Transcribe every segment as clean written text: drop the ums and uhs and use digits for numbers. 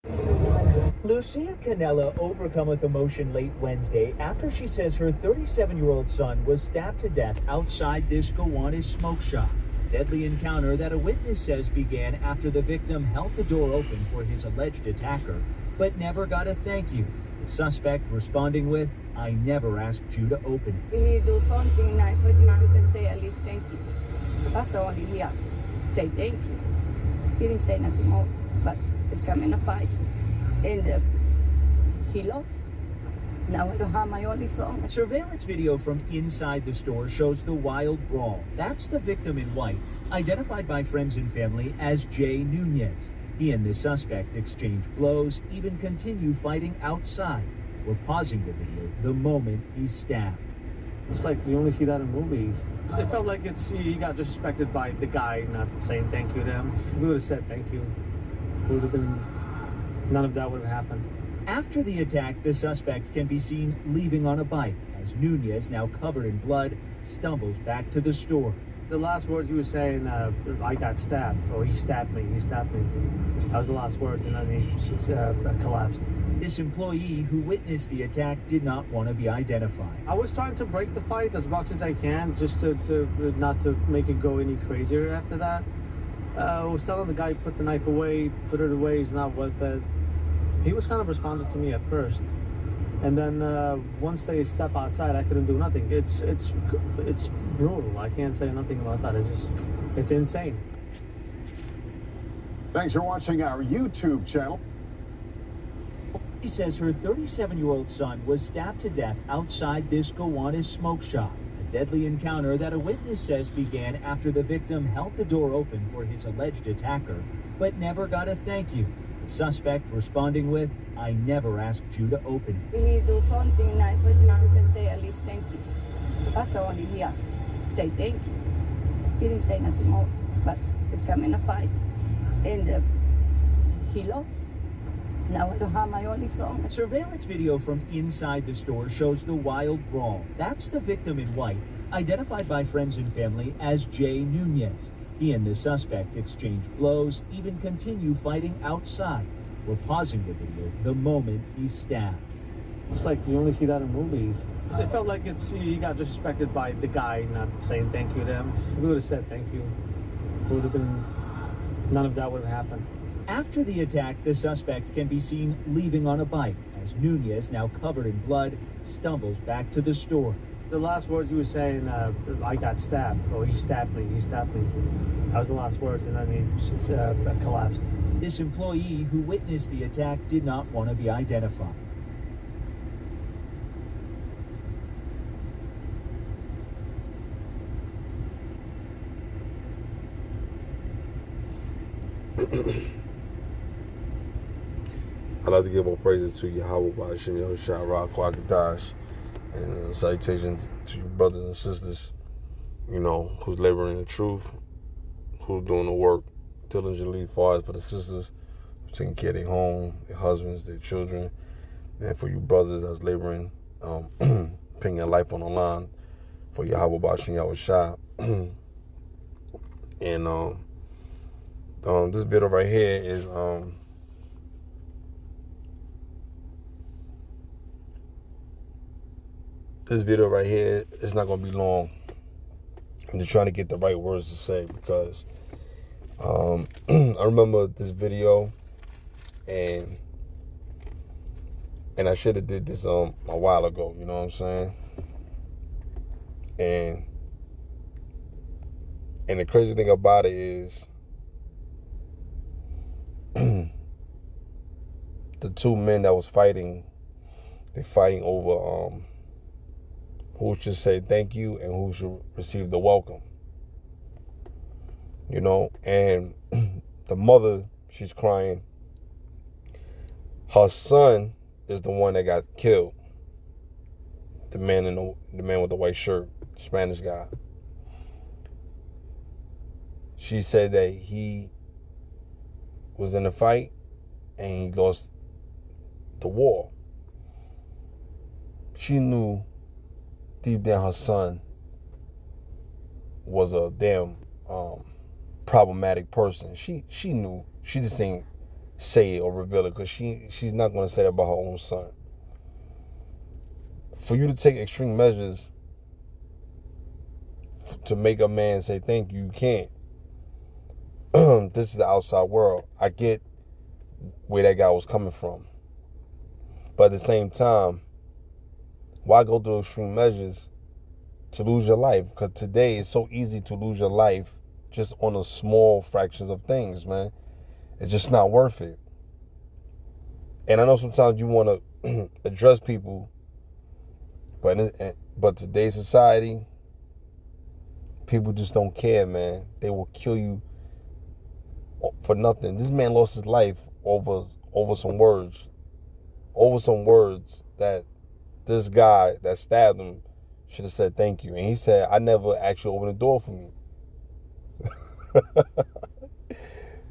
Lucia Canella overcome with emotion late Wednesday after she says her 37-year-old son was stabbed to death outside this Gowanus smoke shop. A deadly encounter that a witness says began after the victim held the door open for his alleged attacker, but never got a thank you. The suspect responding with, "I never asked you to open it." He do something nice for you, you can say at least thank you. That's the only he asked. Say thank you. He didn't say nothing more, but it's coming a fight. And he lost. Now I don't have my only son. Surveillance video from inside the store shows the wild brawl. That's the victim in white, identified by friends and family as Jay Nunez. He and the suspect exchange blows, even continue fighting outside. We're pausing the video the moment he's stabbed. It's like you only see that in movies. It felt like he got disrespected by the guy not saying thank you to him. If we would have said thank you, it would have been, none of that would have happened. After the attack, the suspect can be seen leaving on a bike as Nunez, now covered in blood, stumbles back to the store. The last words he was saying, I got stabbed, or he stabbed me. That was the last words, and then he collapsed. This employee who witnessed the attack did not want to be identified. I was trying to break the fight as much as I can, just to not to make it go any crazier after that. I was telling the guy, put the knife away, put it away, it's not worth it. He was kind of responding to me at first. And then once they step outside, I couldn't do nothing. It's brutal. I can't say nothing about that. It's insane. Thanks for watching our YouTube channel. She says her 37-year-old son was stabbed to death outside this Gowanus smoke shop. A deadly encounter that a witness says began after the victim held the door open for his alleged attacker, but never got a thank you. The suspect responding with, "I never asked you to open it." He do something nice for you, you can say at least thank you. That's the only he asked. Say thank you. He didn't say nothing more, but it's coming a fight. And he lost. Now I don't have my only son. Surveillance video from inside the store shows the wild brawl. That's the victim in white, identified by friends and family as Jay Nunez. He and the suspect exchange blows, even continue fighting outside. We're pausing the video the moment he's stabbed. It's like you only see that in movies. It felt like he got disrespected by the guy not saying thank you to him. If we would have said thank you, it would have been, none of that would have happened. After the attack, the suspect can be seen leaving on a bike as Nunez, now covered in blood, stumbles back to the store. The last words he was saying, I got stabbed, or he stabbed me. That was the last words, and then he collapsed. This employee who witnessed the attack did not want to be identified. I'd like to give all praises to Yahweh by Hashem Yahushua Ra Kwakadash, and salutations to you brothers and sisters, who's laboring in the truth, who's doing the work diligently for the sisters, who's taking care of their home, their husbands, their children, and for you brothers that's laboring, putting your life on the line for Yahweh by Hashem Yahushua. And this video right here is this video right here is not going to be long. I'm just trying to get the right words to say because I remember this video and I should have did this a while ago, you know what I'm saying? And the crazy thing about it is the two men that was fighting, they're fighting over who should say thank you and who should receive the welcome. And the mother, she's crying. Her son is the one that got killed. The man with the white shirt, Spanish guy. She said that he was in a fight and he lost the war. She knew deep down her son was a damn problematic person. She knew. She just ain't say it or reveal it, because she's not going to say that about her own son. For you to take extreme measures to make a man say thank you, you can't. This is the outside world. I get where that guy was coming from. But at the same time, why go through extreme measures to lose your life? Because today it's so easy to lose your life just on a small fractions of things, man. It's just not worth it. And I know sometimes you want to address people, but today's society, people just don't care, man. They will kill you for nothing. This man lost his life over some words. Over some words that this guy that stabbed him should have said thank you. And he said, I never actually opened the door for me.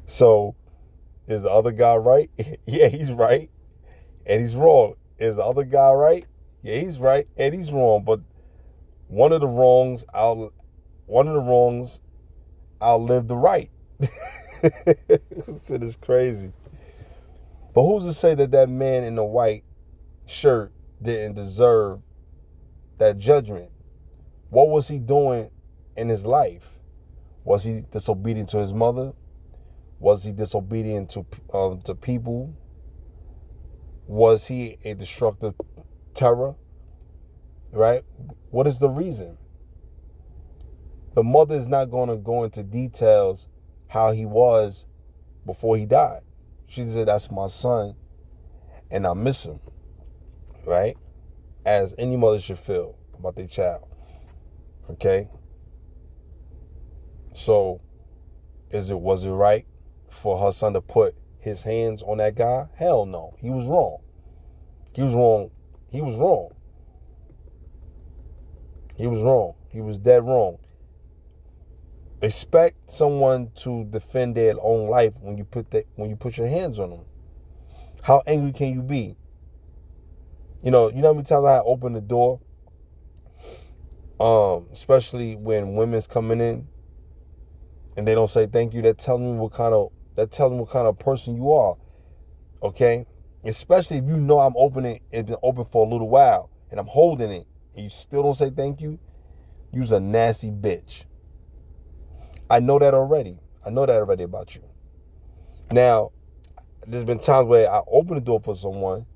So, is the other guy right? Yeah, he's right. And he's wrong. Is the other guy right? Yeah, he's right. And he's wrong. But one of the wrongs outlived the right. This shit is crazy. But who's to say that man in the white shirt didn't deserve that judgment? What was he doing in his life? Was he disobedient to his mother? Was he disobedient to people? Was he a destructive terror? Right? What is the reason? The mother is not going to go into details how he was before he died. She said, that's my son, and I miss him, right? As any mother should feel about their child, okay? So, was it right for her son to put his hands on that guy? Hell no. He was wrong. He was wrong. He was wrong. He was wrong. He was dead wrong. Expect someone to defend their own life when you put your hands on them. How angry can you be? You know how many times I open the door, especially when women's coming in and they don't say thank you. That telling me what kind of person you are. Okay, especially if you know it's been open for a little while and I'm holding it and you still don't say thank you. You's a nasty bitch. I know that already. About you. Now, there's been times where I opened the door for someone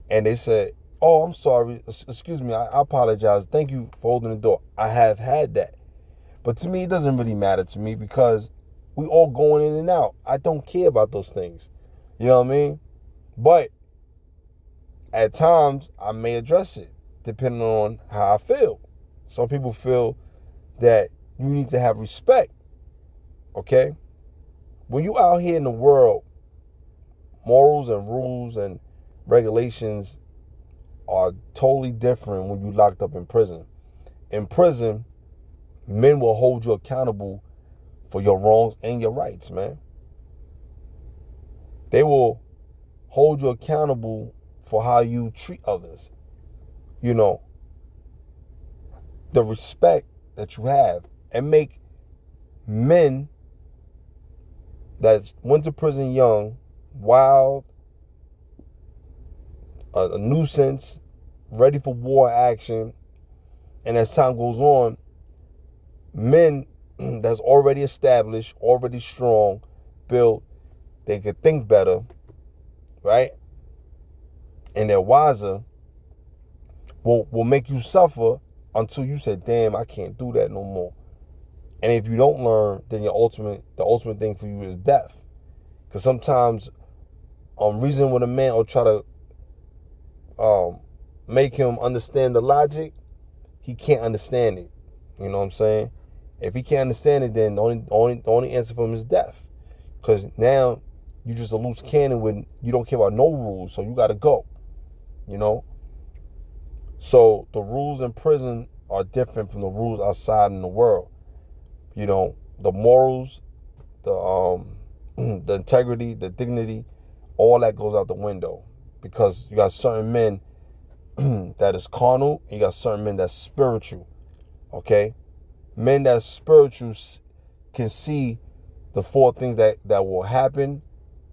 and they said, oh, I'm sorry. Excuse me. I apologize. Thank you for holding the door. I have had that. But to me, it doesn't really matter to me because we all going in and out. I don't care about those things. You know what I mean? But at times, I may address it depending on how I feel. Some people feel that you need to have respect. Okay? When you out here in the world, morals and rules and regulations are totally different when you locked up in prison. In prison, men will hold you accountable for your wrongs and your rights, man. They will hold you accountable for how you treat others. You know, the respect that you have, and make men that went to prison young, wild, a nuisance, ready for war action, and as time goes on, men that's already established, already strong, built, they could think better, right? And they're wiser, will make you suffer until you say, damn, I can't do that no more. And if you don't learn, then the ultimate thing for you is death. Because sometimes reasoning with a man or try to make him understand the logic, he can't understand it. You know what I'm saying? If he can't understand it, then the only answer for him is death. Because now you just a loose cannon when you don't care about no rules, so you got to go. You know? So the rules in prison are different from the rules outside in the world. You know, the morals, the integrity, the dignity, all that goes out the window. Because you got certain men that is carnal, and you got certain men that's spiritual. Okay? Men that's spiritual can see the four things that will happen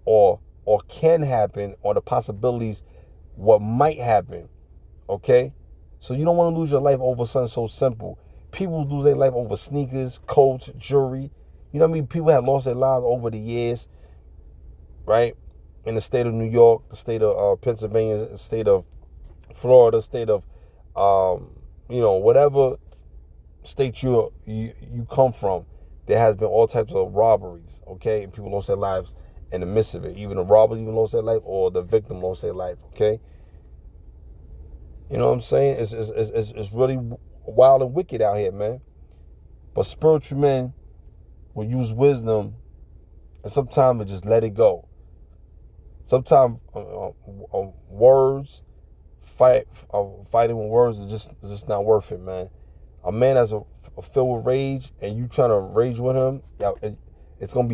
or or can happen, or the possibilities what might happen. Okay? So you don't want to lose your life over something so simple. People lose their life over sneakers, coats, jewelry. You know what I mean? People have lost their lives over the years, right? In the state of New York, the state of Pennsylvania, the state of Florida, state of, whatever state you come from, there has been all types of robberies, okay? And people lost their lives in the midst of it. Even the robbers even lost their life, or the victim lost their life, okay? You know what I'm saying? It's really wild and wicked out here, man. But spiritual men will use wisdom, and sometimes they just let it go. Sometimes words, fighting with words is just not worth it, man. A man that's filled with rage, and you trying to rage with him, it's gonna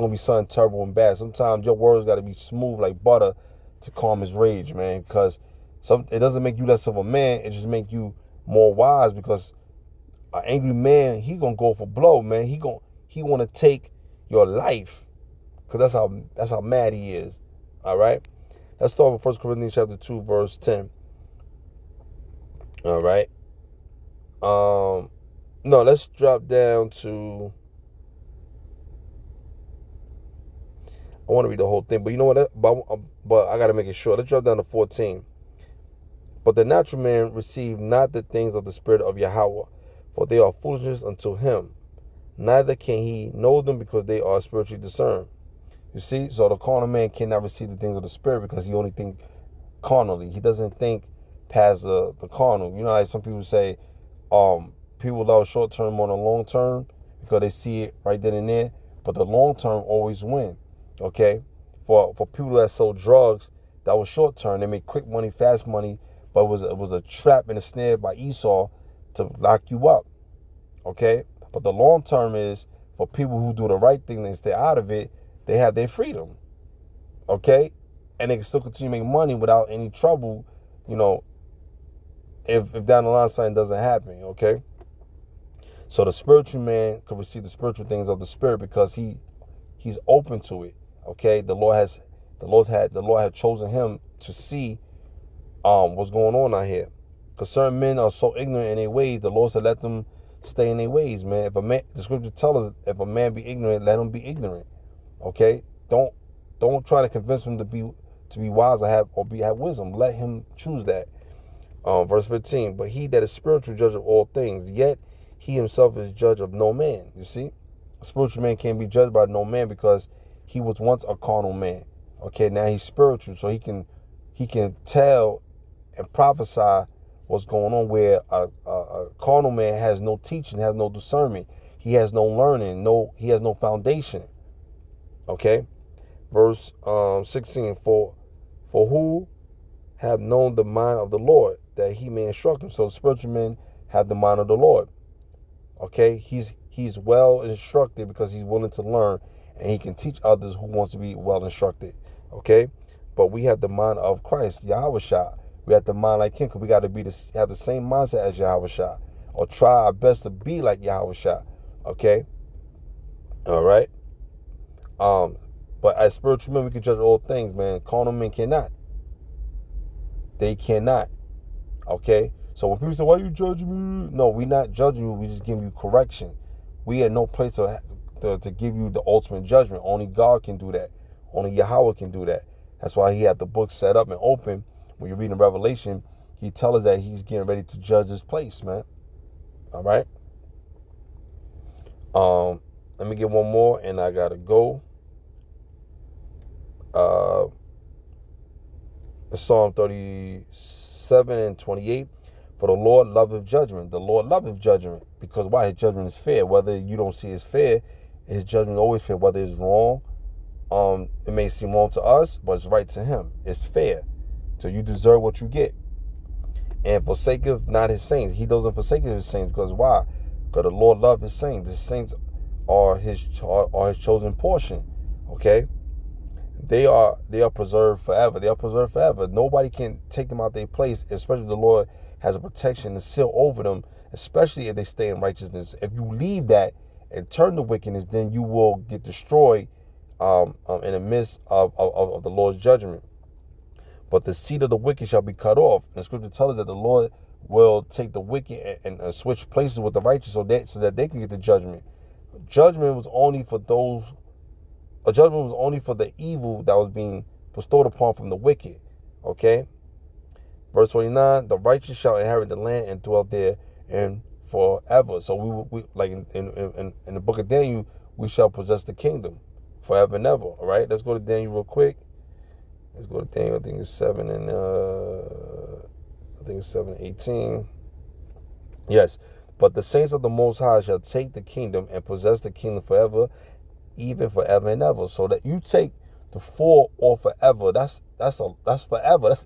be something terrible and bad. Sometimes your words got to be smooth like butter to calm his rage, man. Because it doesn't make you less of a man. It just make you more wise. Because an angry man, he gonna go for blow, man. He want to take your life, because that's how mad he is. All right, let's start with 1 Corinthians chapter 2, verse 10. All right. No, let's drop down to. I want to read the whole thing, but you know what? But I got to make it short. Let's drop down to 14. But the natural man received not the things of the Spirit of Yahweh, for they are foolishness unto him. Neither can he know them, because they are spiritually discerned. You see, so the carnal man cannot receive the things of the Spirit, because he only thinks carnally. He doesn't think past the carnal. You know, like some people say, people love short term more than long term, because they see it right then and there. But the long term always win. Okay, for people that sell drugs, that was short term. They make quick money, fast money, but it was a trap and a snare by Esau to lock you up. Okay, but the long term is for people who do the right thing and stay out of it. They have their freedom. Okay, and they can still continue to make money without any trouble. You know, if down the line something doesn't happen. Okay, so the spiritual man can receive the spiritual things of the Spirit, because he's open to it. Okay, the Lord had chosen him to see what's going on out here. Because certain men are so ignorant in their ways, the Lord said let them stay in their ways, man. If a man, the scripture tells us, if a man be ignorant, let him be ignorant. Okay, don't try to convince him to be wise or have wisdom. Let him choose that. Verse 15. But he that is spiritual judge of all things, yet he himself is judge of no man. You see, a spiritual man can't be judged by no man, because he was once a carnal man. Okay, now he's spiritual, so he can tell and prophesy what's going on, where a carnal man has no teaching, has no discernment. He has no learning, he has no foundation. Okay, verse 16. For who have known the mind of the Lord, that he may instruct him? So spiritual men have the mind of the Lord. Okay, he's well instructed, because he's willing to learn, and he can teach others who wants to be well instructed. Okay, but we have the mind of Christ, Yahweh Shah. We have the mind like him, because we got to have the same mindset as Yahweh Shah, or try our best to be like Yahweh Shah. Okay, all right. But as spiritual men, we can judge all things, man. Carnal men cannot. They cannot. Okay? So when people say, why are you judging me? No, we're not judging you. We just giving you correction. We had no place to give you the ultimate judgment. Only God can do that. Only Yahweh can do that. That's why he had the book set up and open. When you're reading Revelation, he tells us that he's getting ready to judge his place, man. All right? Let me get one more, and I got to go. Psalm 37 and 28. For the Lord loveth judgment. The Lord loveth judgment. Because why? His judgment is fair. Whether you don't see it as fair, his judgment is always fair. Whether it's wrong, it may seem wrong to us, but it's right to him. It's fair. So you deserve what you get. And forsaketh not his saints. He doesn't forsake his saints. Because why? Because the Lord loves his saints. His saints are his chosen portion. Okay? They are preserved forever. They are preserved forever. Nobody can take them out their place, especially the Lord has a protection and seal over them, especially if they stay in righteousness. If you leave that and turn to wickedness, then you will get destroyed in the midst of the Lord's judgment. But the seed of the wicked shall be cut off. And the scripture tells us that the Lord will take the wicked and switch places with the righteous so that they can get the judgment. Judgment was only for those. A judgment was only for the evil that was being bestowed upon from the wicked. Okay. Verse 29: the righteous shall inherit the land and dwell there and forever. So we like in the book of Daniel, we shall possess the kingdom forever and ever. All right. Let's go to Daniel real quick. Let's go to Daniel. I think it's 7:18. Yes. But the saints of the Most High shall take the kingdom and possess the kingdom forever, even forever and ever. So that you take the full or forever, that's forever. That's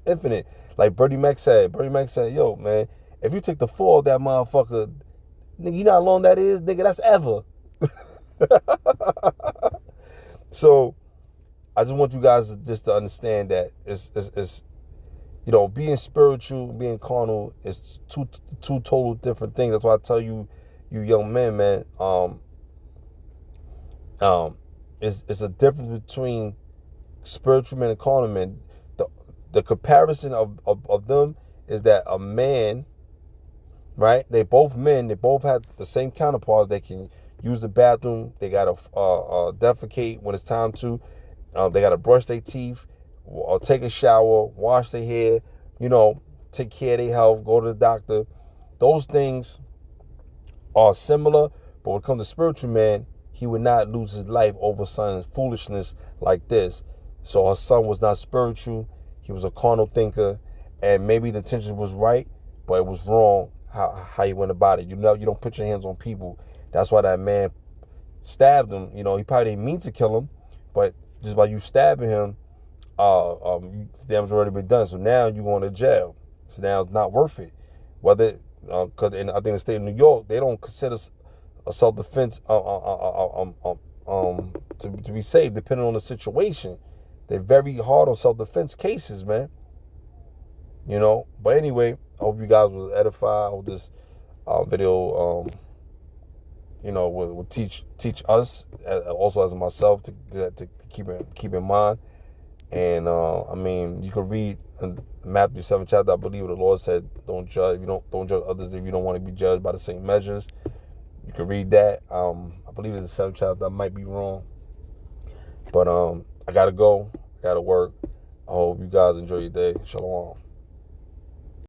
infinite. Like Bernie Mac said, yo, man, if you take the full of that motherfucker, nigga, you know how long that is? Nigga, that's ever. So I just want you guys just to understand that it's being spiritual, being carnal is two total different things. That's why I tell you young men, man, it's a difference between spiritual men and carnal men. The comparison of them is that a man, right? They both men. They both have the same counterparts. They can use the bathroom. They gotta defecate when it's time to. They gotta brush their teeth, or take a shower, wash their hair. Take care of their health. Go to the doctor. Those things are similar, but when it comes to spiritual man, he would not lose his life over son's foolishness like this. So her son was not spiritual. He was a carnal thinker, and maybe the intention was right, but it was wrong how he went about it. You don't put your hands on people. That's why that man stabbed him. He probably didn't mean to kill him, but just by you stabbing him, damage already been done. So now you're going to jail. So now it's not worth it. Whether, because I think the state of New York, they don't consider a self-defense to be safe, depending on the situation. They're very hard on self-defense cases, man. But anyway, I hope you guys was edified. I hope this video, will teach us, also as myself, to keep in mind. And you can read in Matthew 7 chapter. I believe the Lord said, "Don't judge. Don't judge others if you don't want to be judged by the same measures." You can read that. I believe it's the 7th chapter. I might be wrong, but I gotta go. Gotta work. I hope you guys enjoy your day. Shalom.